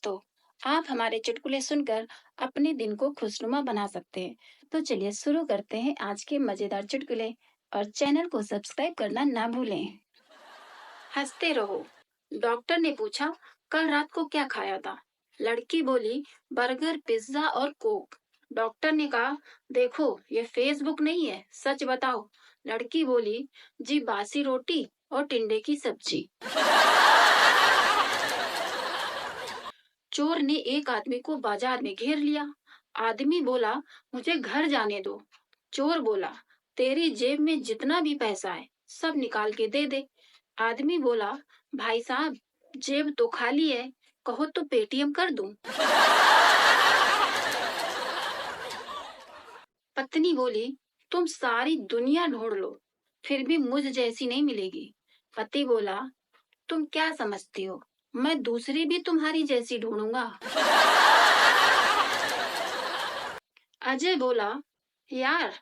दोस्तों, आप हमारे चुटकुले सुनकर अपने दिन को खुशनुमा बना सकते हैं। तो चलिए शुरू करते हैं आज के मजेदार चुटकुले और चैनल को सब्सक्राइब करना ना भूलें। हंसते रहो। डॉक्टर ने पूछा, कल रात को क्या खाया था? लड़की बोली, बर्गर, पिज्जा और कोक। डॉक्टर ने कहा, देखो ये फेसबुक नहीं है, सच बताओ। लड़की बोली, जी बासी रोटी और टिंडे की सब्जी। चोर ने एक आदमी को बाजार में घेर लिया। आदमी बोला, मुझे घर जाने दो। चोर बोला, तेरी जेब में जितना भी पैसा है सब निकाल के दे दे। आदमी बोला, भाई साहब, जेब तो खाली है, कहो तो पेटीएम कर दूं। पत्नी बोली, तुम सारी दुनिया ढूंढ लो, फिर भी मुझ जैसी नहीं मिलेगी। पति बोला, तुम क्या समझती हो, मैं दूसरी भी तुम्हारी जैसी ढूंढूंगा। अजय बोला, यार,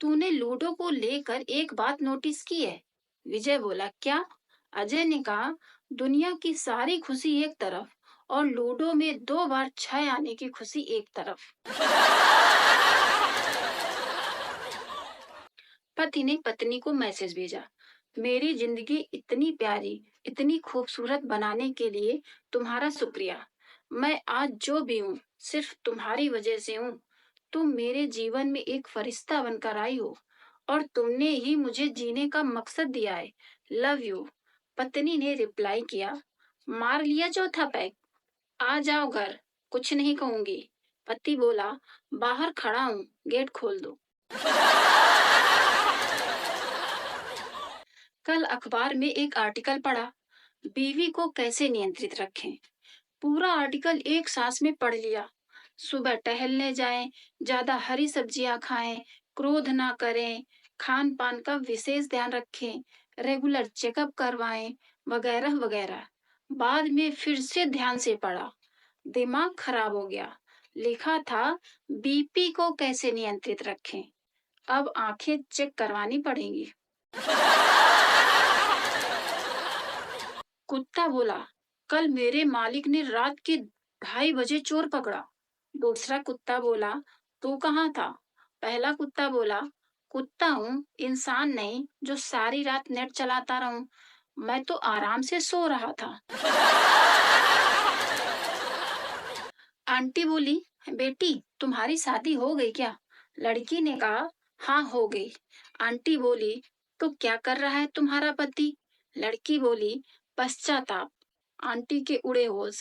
तूने लूडो को लेकर एक बात नोटिस की है? विजय बोला, क्या? अजय ने कहा, दुनिया की सारी खुशी एक तरफ और लूडो में 2 बार 6 आने की खुशी एक तरफ। पति ने पत्नी को मैसेज भेजा, मेरी जिंदगी इतनी प्यारी, इतनी खूबसूरत बनाने के लिए तुम्हारा शुक्रिया। मैं आज जो भी हूँ सिर्फ तुम्हारी वजह से हूँ। तुम मेरे जीवन में एक फरिश्ता बनकर आई हो और तुमने ही मुझे जीने का मकसद दिया है। Love you. पत्नी ने रिप्लाई किया, मार लिया चौथा पैक, आ जाओ घर, कुछ नहीं कहूंगी। पति बोला, बाहर खड़ा हूँ, गेट खोल दो। कल अखबार में एक आर्टिकल पढ़ा, बीवी को कैसे नियंत्रित रखें। पूरा आर्टिकल एक सांस में पढ़ लिया। सुबह टहलने जाएं, ज्यादा हरी सब्जियां खाएं, क्रोध ना करें, खान पान का विशेष ध्यान रखें, रेगुलर चेकअप करवाएं, वगैरह वगैरह। बाद में फिर से ध्यान से पढ़ा, दिमाग खराब हो गया। लिखा था, बीपी को कैसे नियंत्रित रखें। अब आंखें चेक करवानी पड़ेंगी। कुत्ता बोला, कल मेरे मालिक ने रात के 2:30 बजे चोर पकड़ा। दूसरा कुत्ता बोला, तू कहाँ था? पहला कुत्ता बोला, कुत्ता हूँ, इंसान नहीं जो सारी रात नेट चलाता रहूं। मैं तो आराम से सो रहा था। आंटी बोली, बेटी, तुम्हारी शादी हो गई क्या? लड़की ने कहा, हाँ हो गई। आंटी बोली, तो क्या कर रहा है तुम्हारा पति? लड़की बोली, पश्चाताप। आंटी के उड़े होश।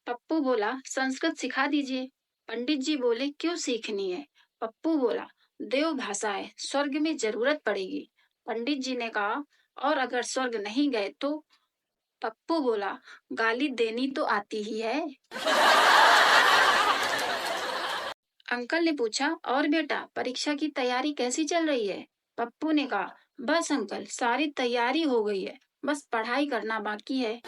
पप्पू बोला, संस्कृत सिखा दीजिए। पंडित जी बोले, क्यों सीखनी है? पप्पू बोला, देव भाषा है, स्वर्ग में जरूरत पड़ेगी। पंडित जी ने कहा, और अगर स्वर्ग नहीं गए तो? पप्पू बोला, गाली देनी तो आती ही है। अंकल ने पूछा, और बेटा, परीक्षा की तैयारी कैसी चल रही है? पप्पू ने कहा, बस अंकल, सारी तैयारी हो गई है, बस पढ़ाई करना बाकी है।